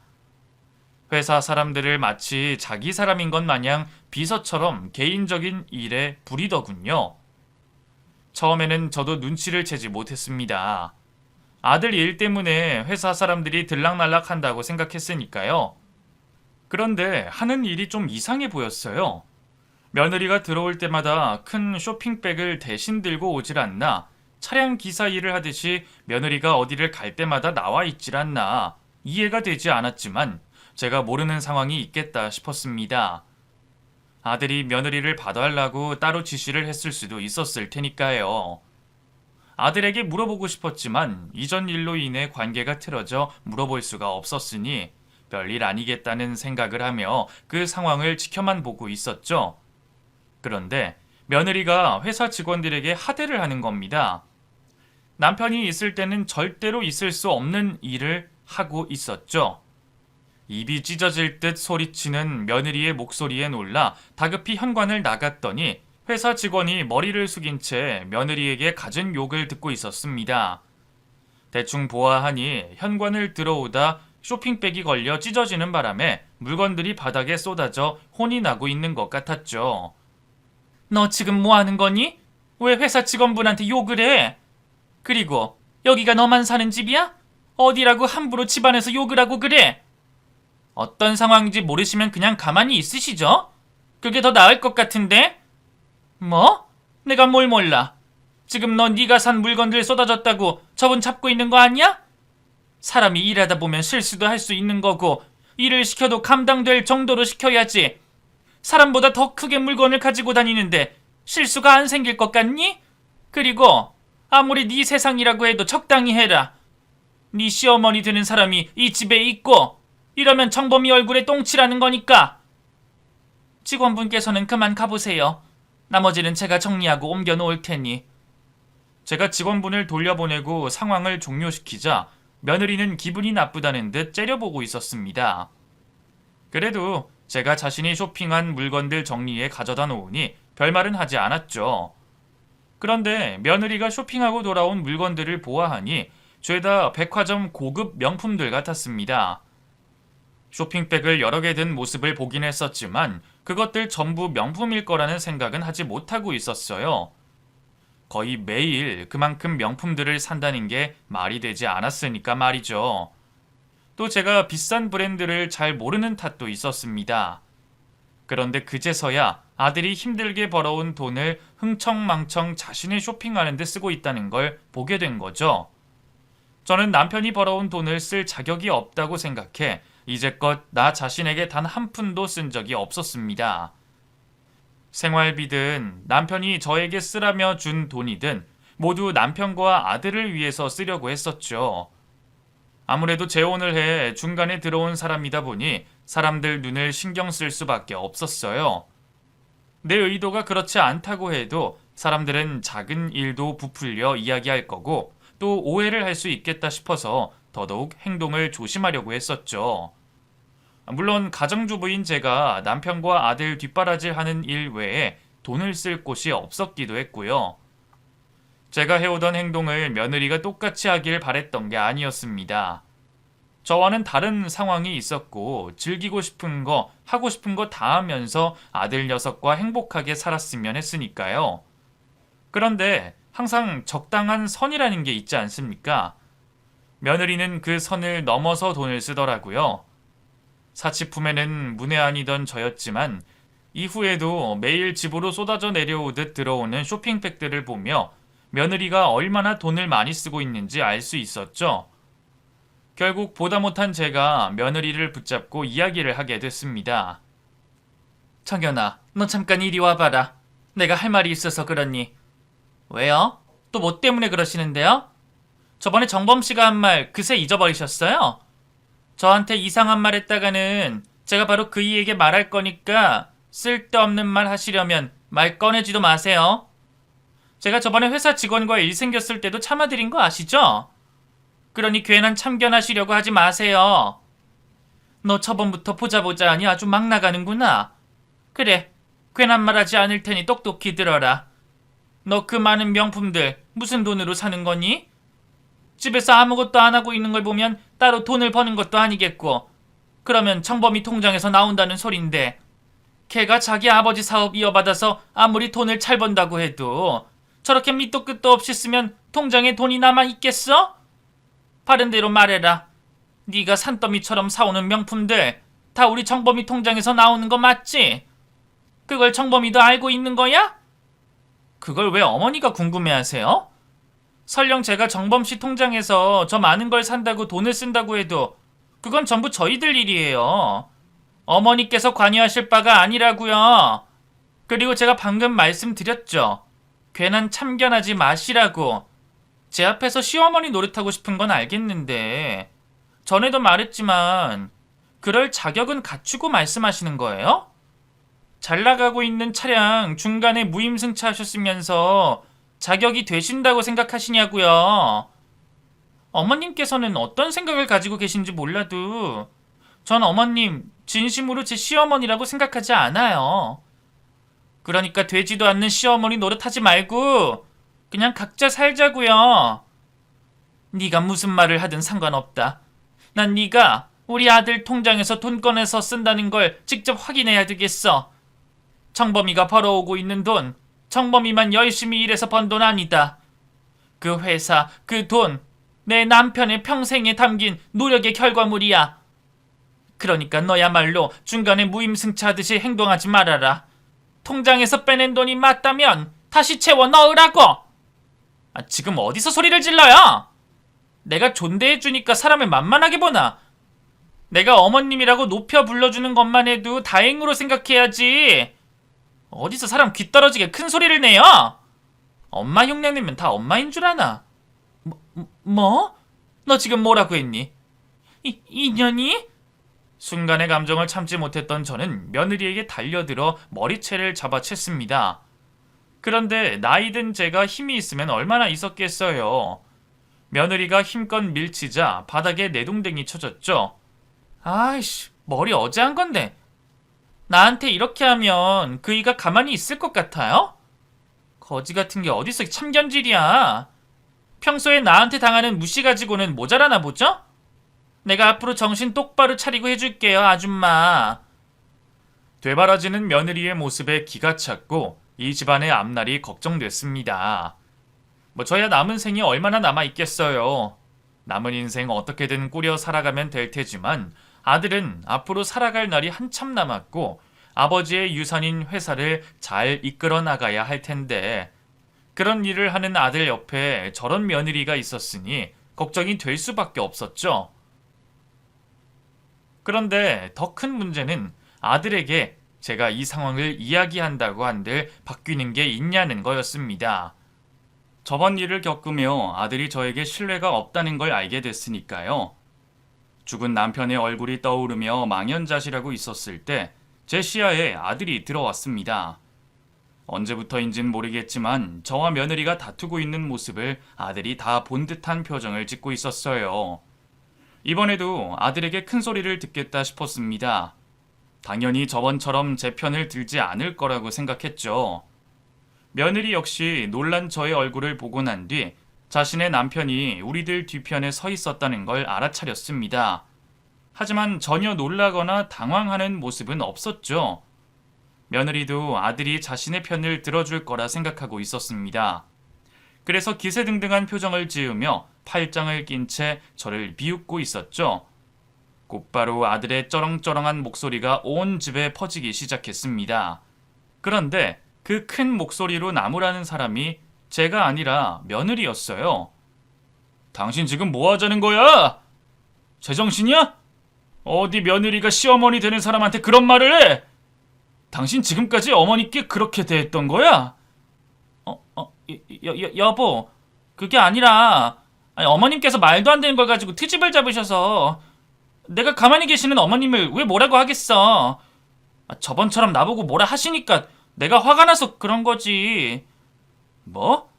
Speaker 1: 회사 사람들을 마치 자기 사람인 것 마냥 비서처럼 개인적인 일에 부리더군요. 처음에는 저도 눈치를 채지 못했습니다. 아들 일 때문에 회사 사람들이 들락날락 한다고 생각했으니까요. 그런데 하는 일이 좀 이상해 보였어요. 며느리가 들어올 때마다 큰 쇼핑백을 대신 들고 오질 않나, 차량 기사 일을 하듯이 며느리가 어디를 갈 때마다 나와 있질 않나 이해가 되지 않았지만 제가 모르는 상황이 있겠다 싶었습니다. 아들이 며느리를 봐달라고 따로 지시를 했을 수도 있었을 테니까요. 아들에게 물어보고 싶었지만 이전 일로 인해 관계가 틀어져 물어볼 수가 없었으니 별일 아니겠다는 생각을 하며 그 상황을 지켜만 보고 있었죠. 그런데 며느리가 회사 직원들에게 하대를 하는 겁니다. 남편이 있을 때는 절대로 있을 수 없는 일을 하고 있었죠. 입이 찢어질 듯 소리치는 며느리의 목소리에 놀라 다급히 현관을 나갔더니 회사 직원이 머리를 숙인 채 며느리에게 갖은 욕을 듣고 있었습니다. 대충 보아하니 현관을 들어오다 쇼핑백이 걸려 찢어지는 바람에 물건들이 바닥에 쏟아져 혼이 나고 있는 것 같았죠.
Speaker 2: 너 지금 뭐 하는 거니? 왜 회사 직원분한테 욕을 해? 그리고 여기가 너만 사는 집이야? 어디라고 함부로 집안에서 욕을 하고 그래? 어떤 상황인지 모르시면 그냥 가만히 있으시죠? 그게 더 나을 것 같은데? 뭐? 내가 뭘 몰라? 지금 너 네가 산 물건들 쏟아졌다고 저분 잡고 있는 거 아니야? 사람이 일하다 보면 실수도 할 수 있는 거고 일을 시켜도 감당될 정도로 시켜야지. 사람보다 더 크게 물건을 가지고 다니는데 실수가 안 생길 것 같니? 그리고 아무리 네 세상이라고 해도 적당히 해라. 네 시어머니 되는 사람이 이 집에 있고 이러면 정범이 얼굴에 똥칠하는 거니까. 직원분께서는 그만 가보세요. 나머지는 제가 정리하고 옮겨 놓을 테니.
Speaker 1: 제가 직원분을 돌려보내고 상황을 종료시키자 며느리는 기분이 나쁘다는 듯 째려보고 있었습니다. 그래도 제가 자신이 쇼핑한 물건들 정리해 가져다 놓으니 별말은 하지 않았죠. 그런데 며느리가 쇼핑하고 돌아온 물건들을 보아하니 죄다 백화점 고급 명품들 같았습니다. 쇼핑백을 여러 개 든 모습을 보긴 했었지만 그것들 전부 명품일 거라는 생각은 하지 못하고 있었어요. 거의 매일 그만큼 명품들을 산다는 게 말이 되지 않았으니까 말이죠. 또 제가 비싼 브랜드를 잘 모르는 탓도 있었습니다. 그런데 그제서야 아들이 힘들게 벌어온 돈을 흥청망청 자신의 쇼핑하는 데 쓰고 있다는 걸 보게 된 거죠. 저는 남편이 벌어온 돈을 쓸 자격이 없다고 생각해 이제껏 나 자신에게 단 한 푼도 쓴 적이 없었습니다. 생활비든 남편이 저에게 쓰라며 준 돈이든 모두 남편과 아들을 위해서 쓰려고 했었죠. 아무래도 재혼을 해 중간에 들어온 사람이다 보니 사람들 눈을 신경 쓸 수밖에 없었어요. 내 의도가 그렇지 않다고 해도 사람들은 작은 일도 부풀려 이야기할 거고 또 오해를 할 수 있겠다 싶어서 더더욱 행동을 조심하려고 했었죠. 물론 가정주부인 제가 남편과 아들 뒷바라지하는 일 외에 돈을 쓸 곳이 없었기도 했고요. 제가 해오던 행동을 며느리가 똑같이 하길 바랬던 게 아니었습니다. 저와는 다른 상황이 있었고 즐기고 싶은 거, 하고 싶은 거 다 하면서 아들 녀석과 행복하게 살았으면 했으니까요. 그런데 항상 적당한 선이라는 게 있지 않습니까? 며느리는 그 선을 넘어서 돈을 쓰더라고요. 사치품에는 문외한이던 저였지만 이후에도 매일 집으로 쏟아져 내려오듯 들어오는 쇼핑백들을 보며 며느리가 얼마나 돈을 많이 쓰고 있는지 알 수 있었죠. 결국 보다 못한 제가 며느리를 붙잡고 이야기를 하게 됐습니다.
Speaker 2: 정연아, 너 잠깐 이리 와봐라. 내가 할 말이 있어서 그러니. 왜요? 또 뭐 때문에 그러시는데요? 저번에 정범씨가 한 말 그새 잊어버리셨어요? 저한테 이상한 말 했다가는 제가 바로 그이에게 말할 거니까 쓸데없는 말 하시려면 말 꺼내지도 마세요. 제가 저번에 회사 직원과 일 생겼을 때도 참아드린 거 아시죠? 그러니 괜한 참견하시려고 하지 마세요. 너 저번부터 보자 하니 아주 막 나가는구나. 그래, 괜한 말 하지 않을 테니 똑똑히 들어라. 너 그 많은 명품들 무슨 돈으로 사는 거니? 집에서 아무것도 안 하고 있는 걸 보면 따로 돈을 버는 것도 아니겠고 그러면 정범이 통장에서 나온다는 소린데 걔가 자기 아버지 사업 이어받아서 아무리 돈을 잘 번다고 해도 저렇게 밑도 끝도 없이 쓰면 통장에 돈이 남아 있겠어? 바른 대로 말해라. 네가 산더미처럼 사오는 명품들 다 우리 정범이 통장에서 나오는 거 맞지? 그걸 정범이도 알고 있는 거야? 그걸 왜 어머니가 궁금해하세요? 설령 제가 정범씨 통장에서 저 많은 걸 산다고 돈을 쓴다고 해도 그건 전부 저희들 일이에요. 어머니께서 관여하실 바가 아니라고요. 그리고 제가 방금 말씀드렸죠. 괜한 참견하지 마시라고. 제 앞에서 시어머니 노릇하고 싶은 건 알겠는데 전에도 말했지만 그럴 자격은 갖추고 말씀하시는 거예요? 잘 나가고 있는 차량 중간에 무임승차 하셨으면서 자격이 되신다고 생각하시냐고요. 어머님께서는 어떤 생각을 가지고 계신지 몰라도 전 어머님 진심으로 제 시어머니라고 생각하지 않아요. 그러니까 되지도 않는 시어머니 노릇하지 말고 그냥 각자 살자고요. 네가 무슨 말을 하든 상관없다. 난 네가 우리 아들 통장에서 돈 꺼내서 쓴다는 걸 직접 확인해야 되겠어. 정범이가 벌어오고 있는 돈, 정범이만 열심히 일해서 번 돈 아니다. 그 회사, 그 돈, 내 남편의 평생에 담긴 노력의 결과물이야. 그러니까 너야말로 중간에 무임승차하듯이 행동하지 말아라. 통장에서 빼낸 돈이 맞다면 다시 채워 넣으라고! 지금 어디서 소리를 질러요? 내가 존대해주니까 사람을 만만하게 보나? 내가 어머님이라고 높여 불러주는 것만 해도 다행으로 생각해야지. 어디서 사람 귀 떨어지게 큰 소리를 내요? 엄마 흉내내면 다 엄마인 줄 아나? 뭐? 너 지금 뭐라고 했니? 이년이? 순간의 감정을 참지 못했던 저는 며느리에게 달려들어 머리채를 잡아챘습니다. 그런데 나이든 제가 힘이 있으면 얼마나 있었겠어요. 며느리가 힘껏 밀치자 바닥에 내동댕이 쳐졌죠. 아이씨, 머리 어제 한 건데. 나한테 이렇게 하면 그이가 가만히 있을 것 같아요? 거지 같은 게 어디서 참견질이야. 평소에 나한테 당하는 무시 가지고는 모자라나 보죠? 내가 앞으로 정신 똑바로 차리고 해줄게요, 아줌마. 되바라지는 며느리의 모습에 기가 찼고 이 집안의 앞날이 걱정됐습니다. 저야 남은 생이 얼마나 남아있겠어요. 남은 인생 어떻게든 꾸려 살아가면 될 테지만 아들은 앞으로 살아갈 날이 한참 남았고 아버지의 유산인 회사를 잘 이끌어 나가야 할 텐데 그런 일을 하는 아들 옆에 저런 며느리가 있었으니 걱정이 될 수밖에 없었죠. 그런데 더 큰 문제는 아들에게 제가 이 상황을 이야기한다고 한들 바뀌는 게 있냐는 거였습니다. 저번 일을 겪으며 아들이 저에게 신뢰가 없다는 걸 알게 됐으니까요. 죽은 남편의 얼굴이 떠오르며 망연자실하고 있었을 때 제 시야에 아들이 들어왔습니다. 언제부터인진 모르겠지만 저와 며느리가 다투고 있는 모습을 아들이 다 본 듯한 표정을 짓고 있었어요. 이번에도 아들에게 큰 소리를 듣겠다 싶었습니다. 당연히 저번처럼 제 편을 들지 않을 거라고 생각했죠. 며느리 역시 놀란 저의 얼굴을 보고 난 뒤 자신의 남편이 우리들 뒤편에 서 있었다는 걸 알아차렸습니다. 하지만 전혀 놀라거나 당황하는 모습은 없었죠. 며느리도 아들이 자신의 편을 들어줄 거라 생각하고 있었습니다. 그래서 기세등등한 표정을 지으며 팔짱을 낀 채 저를 비웃고 있었죠. 곧바로 아들의 쩌렁쩌렁한 목소리가 온 집에 퍼지기 시작했습니다. 그런데 그 큰 목소리로 나무라는 사람이 제가 아니라 며느리였어요. 당신 지금 뭐 하자는 거야? 제정신이야? 어디 며느리가 시어머니 되는 사람한테 그런 말을 해? 당신 지금까지 어머니께 그렇게 대했던 거야? 여보, 그게 아니라 어머님께서 말도 안 되는 걸 가지고 트집을 잡으셔서 내가 가만히 계시는 어머님을 왜 뭐라고 하겠어. 저번처럼 나보고 뭐라 하시니까 내가 화가 나서 그런 거지. 뭐?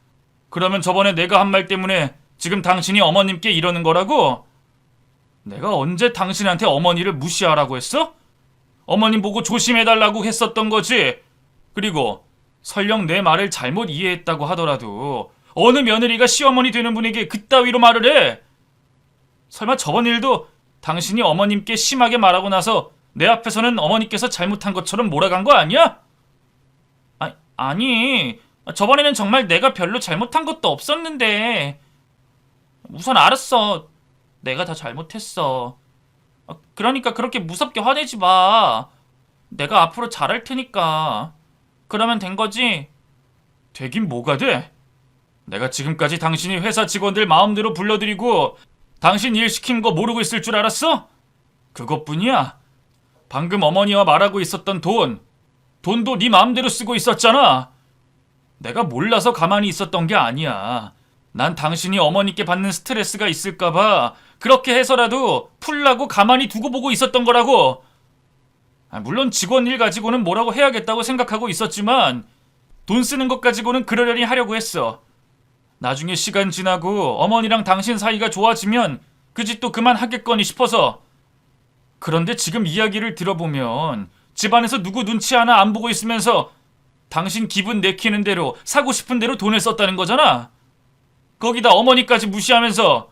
Speaker 2: 그러면 저번에 내가 한 말 때문에 지금 당신이 어머님께 이러는 거라고? 내가 언제 당신한테 어머니를 무시하라고 했어? 어머님 보고 조심해달라고 했었던 거지. 그리고 설령 내 말을 잘못 이해했다고 하더라도 어느 며느리가 시어머니 되는 분에게 그따위로 말을 해? 설마 저번 일도
Speaker 1: 당신이 어머님께 심하게 말하고 나서 내 앞에서는 어머니께서 잘못한 것처럼 몰아간 거 아니야? 아니, 저번에는 정말 내가 별로 잘못한 것도 없었는데. 우선 알았어. 내가 다 잘못했어. 그러니까 그렇게 무섭게 화내지 마. 내가 앞으로 잘할 테니까. 그러면 된 거지? 되긴 뭐가 돼? 내가 지금까지 당신이 회사 직원들 마음대로 불러들이고 당신 일 시킨 거 모르고 있을 줄 알았어? 그것뿐이야. 방금 어머니와 말하고 있었던 돈도 네 마음대로 쓰고 있었잖아. 내가 몰라서 가만히 있었던 게 아니야. 난 당신이 어머니께 받는 스트레스가 있을까봐 그렇게 해서라도 풀라고 가만히 두고 보고 있었던 거라고. 물론 직원 일 가지고는 뭐라고 해야겠다고 생각하고 있었지만 돈 쓰는 것 가지고는 그러려니 하려고 했어. 나중에 시간 지나고 어머니랑 당신 사이가 좋아지면 그 짓도 그만하겠거니 싶어서. 그런데 지금 이야기를 들어보면 집안에서 누구 눈치 하나 안 보고 있으면서 당신 기분 내키는 대로 사고 싶은 대로 돈을 썼다는 거잖아. 거기다 어머니까지 무시하면서.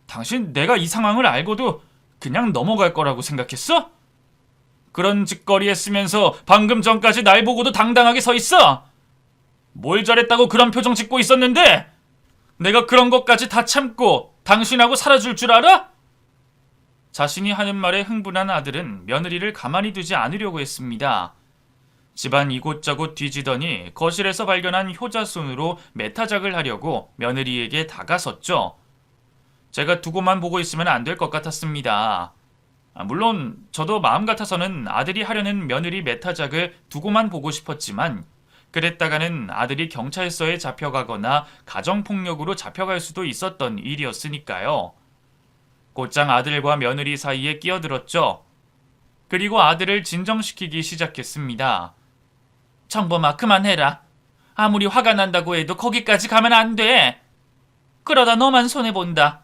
Speaker 1: 당신 내가 이 상황을 알고도 그냥 넘어갈 거라고 생각했어? 그런 짓거리 했으면서 방금 전까지 날 보고도 당당하게 서 있어? 뭘 잘했다고 그런 표정 짓고 있었는데 내가 그런 것까지 다 참고 당신하고 살아줄 줄 알아? 자신이 하는 말에 흥분한 아들은 며느리를 가만히 두지 않으려고 했습니다. 집안 이곳저곳 뒤지더니 거실에서 발견한 효자손으로 메타작을 하려고 며느리에게 다가섰죠. 제가 두고만 보고 있으면 안 될 것 같았습니다. 물론 저도 마음 같아서는 아들이 하려는 며느리 메타작을 두고만 보고 싶었지만 그랬다가는 아들이 경찰서에 잡혀가거나 가정폭력으로 잡혀갈 수도 있었던 일이었으니까요. 곧장 아들과 며느리 사이에 끼어들었죠. 그리고 아들을 진정시키기 시작했습니다. 정범아, 그만해라. 아무리 화가 난다고 해도 거기까지 가면 안 돼. 그러다 너만 손해본다.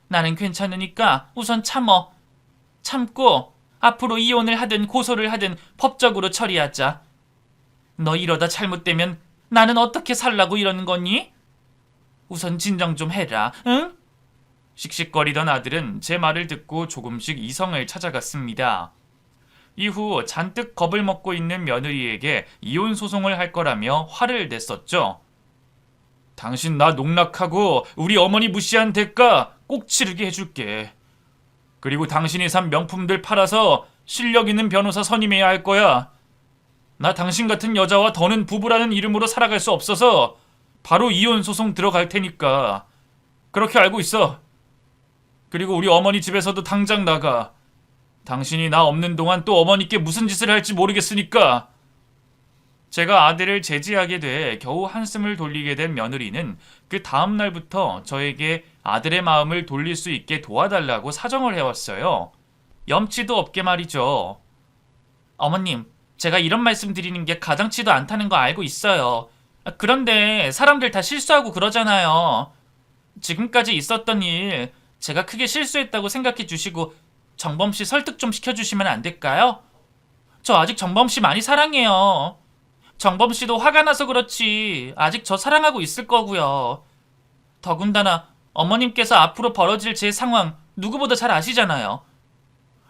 Speaker 1: 나는 괜찮으니까 우선 참어. 참고 앞으로 이혼을 하든 고소를 하든 법적으로 처리하자. 너 이러다 잘못되면 나는 어떻게 살라고 이러는 거니? 우선 진정 좀 해라, 응? 씩씩거리던 아들은 제 말을 듣고 조금씩 이성을 찾아갔습니다. 이후 잔뜩 겁을 먹고 있는 며느리에게 이혼 소송을 할 거라며 화를 냈었죠. 당신 나 농락하고 우리 어머니 무시한 대가 꼭 치르게 해줄게. 그리고 당신이 산 명품들 팔아서 실력 있는 변호사 선임해야 할 거야. 나 당신 같은 여자와 더는 부부라는 이름으로 살아갈 수 없어서 바로 이혼 소송 들어갈 테니까 그렇게 알고 있어. 그리고 우리 어머니 집에서도 당장 나가. 당신이 나 없는 동안 또 어머니께 무슨 짓을 할지 모르겠으니까. 제가 아들을 제지하게 돼 겨우 한숨을 돌리게 된 며느리는 그 다음 날부터 저에게 아들의 마음을 돌릴 수 있게 도와달라고 사정을 해왔어요. 염치도 없게 말이죠. 어머님, 제가 이런 말씀 드리는 게 가당치도 않다는 거 알고 있어요. 그런데 사람들 다 실수하고 그러잖아요. 지금까지 있었던 일 제가 크게 실수했다고 생각해 주시고 정범 씨 설득 좀 시켜주시면 안 될까요? 저 아직 정범 씨 많이 사랑해요. 정범 씨도 화가 나서 그렇지 아직 저 사랑하고 있을 거고요. 더군다나 어머님께서 앞으로 벌어질 제 상황 누구보다 잘 아시잖아요.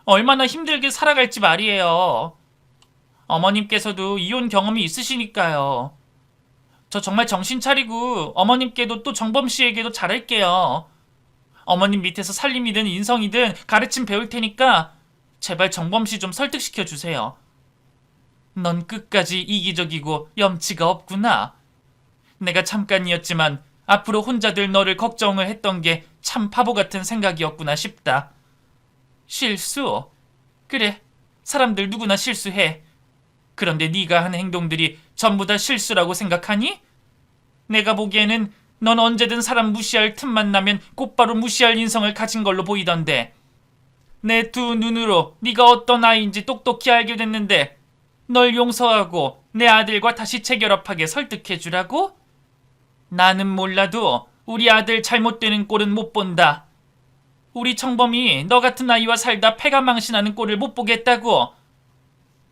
Speaker 1: 얼마나 힘들게 살아갈지 말이에요. 어머님께서도 이혼 경험이 있으시니까요. 저 정말 정신 차리고 어머님께도 또 정범 씨에게도 잘할게요. 어머님 밑에서 살림이든 인성이든 가르침 배울 테니까 제발 정범 씨 좀 설득시켜 주세요. 넌 끝까지 이기적이고 염치가 없구나. 내가 잠깐이었지만 앞으로 혼자 될 너를 걱정을 했던 게 참 바보 같은 생각이었구나 싶다. 실수? 그래, 사람들 누구나 실수해. 그런데 네가 한 행동들이 전부 다 실수라고 생각하니? 내가 보기에는 넌 언제든 사람 무시할 틈만 나면 곧바로 무시할 인성을 가진 걸로 보이던데. 내 두 눈으로 네가 어떤 아이인지 똑똑히 알게 됐는데 널 용서하고 내 아들과 다시 재결합하게 설득해주라고? 나는 몰라도 우리 아들 잘못되는 꼴은 못 본다. 우리 청범이 너 같은 아이와 살다 패가 망신하는 꼴을 못 보겠다고.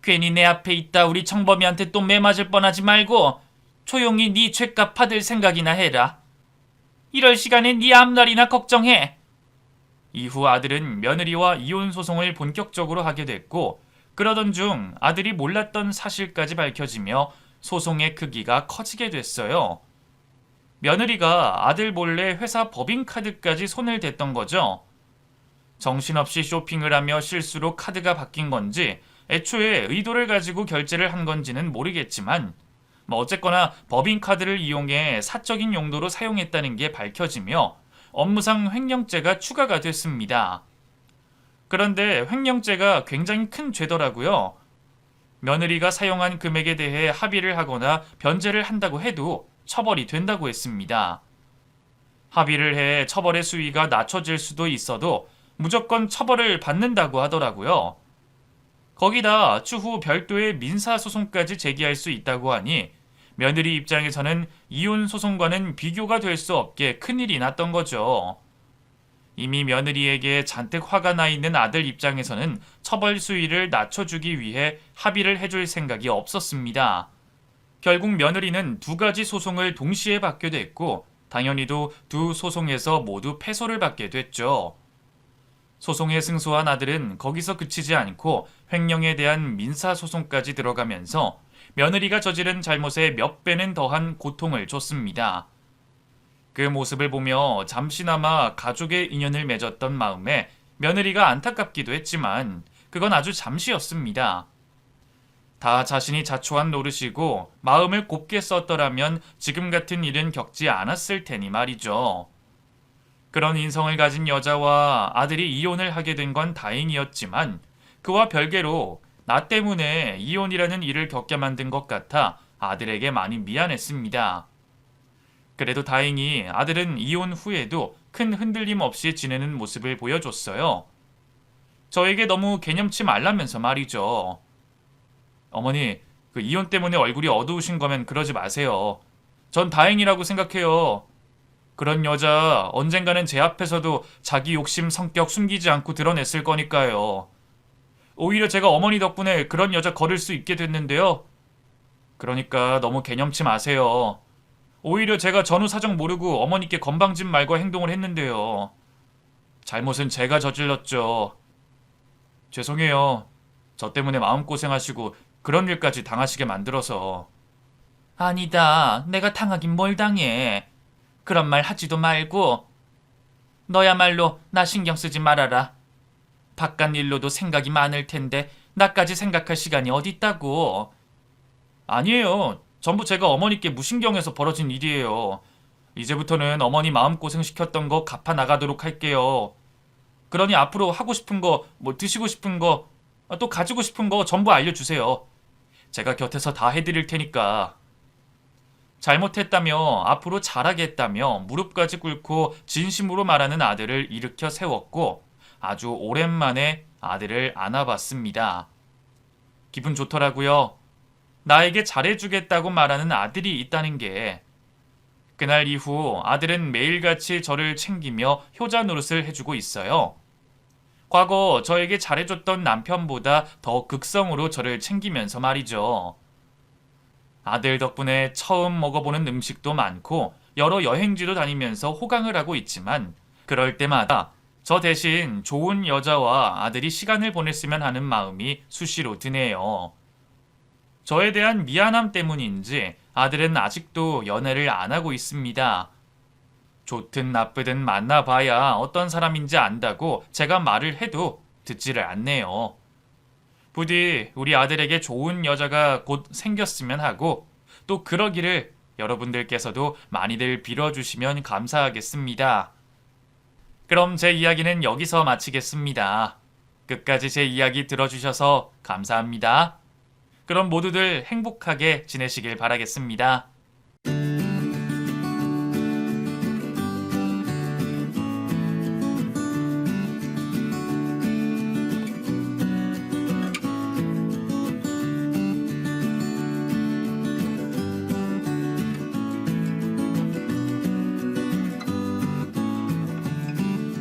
Speaker 1: 괜히 내 앞에 있다 우리 청범이한테 또 매맞을 뻔하지 말고 조용히 네 죄값 받을 생각이나 해라. 이럴 시간에 네 앞날이나 걱정해. 이후 아들은 며느리와 이혼 소송을 본격적으로 하게 됐고, 그러던 중 아들이 몰랐던 사실까지 밝혀지며 소송의 크기가 커지게 됐어요. 며느리가 아들 몰래 회사 법인카드까지 손을 댔던 거죠. 정신없이 쇼핑을 하며 실수로 카드가 바뀐 건지 애초에 의도를 가지고 결제를 한 건지는 모르겠지만 어쨌거나 법인카드를 이용해 사적인 용도로 사용했다는 게 밝혀지며 업무상 횡령죄가 추가가 됐습니다. 그런데 횡령죄가 굉장히 큰 죄더라고요. 며느리가 사용한 금액에 대해 합의를 하거나 변제를 한다고 해도 처벌이 된다고 했습니다. 합의를 해 처벌의 수위가 낮춰질 수도 있어도 무조건 처벌을 받는다고 하더라고요. 거기다 추후 별도의 민사소송까지 제기할 수 있다고 하니 며느리 입장에서는 이혼 소송과는 비교가 될 수 없게 큰일이 났던 거죠. 이미 며느리에게 잔뜩 화가 나 있는 아들 입장에서는 처벌 수위를 낮춰주기 위해 합의를 해줄 생각이 없었습니다. 결국 며느리는 두 가지 소송을 동시에 받게 됐고 당연히도 두 소송에서 모두 패소를 받게 됐죠. 소송에 승소한 아들은 거기서 그치지 않고 횡령에 대한 민사소송까지 들어가면서 며느리가 저지른 잘못에 몇 배는 더한 고통을 줬습니다. 그 모습을 보며 잠시나마 가족의 인연을 맺었던 마음에 며느리가 안타깝기도 했지만 그건 아주 잠시였습니다. 다 자신이 자초한 노릇이고 마음을 곱게 썼더라면 지금 같은 일은 겪지 않았을 테니 말이죠. 그런 인성을 가진 여자와 아들이 이혼을 하게 된 건 다행이었지만 그와 별개로 나 때문에 이혼이라는 일을 겪게 만든 것 같아 아들에게 많이 미안했습니다. 그래도 다행히 아들은 이혼 후에도 큰 흔들림 없이 지내는 모습을 보여줬어요. 저에게 너무 개념치 말라면서 말이죠. 어머니, 그 이혼 때문에 얼굴이 어두우신 거면 그러지 마세요. 전 다행이라고 생각해요. 그런 여자 언젠가는 제 앞에서도 자기 욕심 성격 숨기지 않고 드러냈을 거니까요. 오히려 제가 어머니 덕분에 그런 여자 거를 수 있게 됐는데요. 그러니까 너무 개념치 마세요. 오히려 제가 전후 사정 모르고 어머니께 건방진 말과 행동을 했는데요. 잘못은 제가 저질렀죠. 죄송해요. 저 때문에 마음고생하시고 그런 일까지 당하시게 만들어서. 아니다. 내가 당하긴 뭘 당해. 그런 말 하지도 말고. 너야말로 나 신경 쓰지 말아라. 바깥 일로도 생각이 많을 텐데 나까지 생각할 시간이 어딨다고. 아니에요. 전부 제가 어머니께 무신경해서 벌어진 일이에요. 이제부터는 어머니 마음고생 시켰던 거 갚아 나가도록 할게요. 그러니 앞으로 하고 싶은 거, 드시고 싶은 거, 또 가지고 싶은 거 전부 알려주세요. 제가 곁에서 다 해드릴 테니까. 잘못했다며 앞으로 잘하겠다며 무릎까지 꿇고 진심으로 말하는 아들을 일으켜 세웠고 아주 오랜만에 아들을 안아봤습니다. 기분 좋더라고요. 나에게 잘해주겠다고 말하는 아들이 있다는 게. 그날 이후 아들은 매일같이 저를 챙기며 효자 노릇을 해주고 있어요. 과거 저에게 잘해줬던 남편보다 더 극성으로 저를 챙기면서 말이죠. 아들 덕분에 처음 먹어보는 음식도 많고 여러 여행지도 다니면서 호강을 하고 있지만 그럴 때마다 저 대신 좋은 여자와 아들이 시간을 보냈으면 하는 마음이 수시로 드네요. 저에 대한 미안함 때문인지 아들은 아직도 연애를 안 하고 있습니다. 좋든 나쁘든 만나봐야 어떤 사람인지 안다고 제가 말을 해도 듣지를 않네요. 부디 우리 아들에게 좋은 여자가 곧 생겼으면 하고 또 그러기를 여러분들께서도 많이들 빌어주시면 감사하겠습니다. 그럼 제 이야기는 여기서 마치겠습니다. 끝까지 제 이야기 들어주셔서 감사합니다. 그럼 모두들 행복하게 지내시길 바라겠습니다.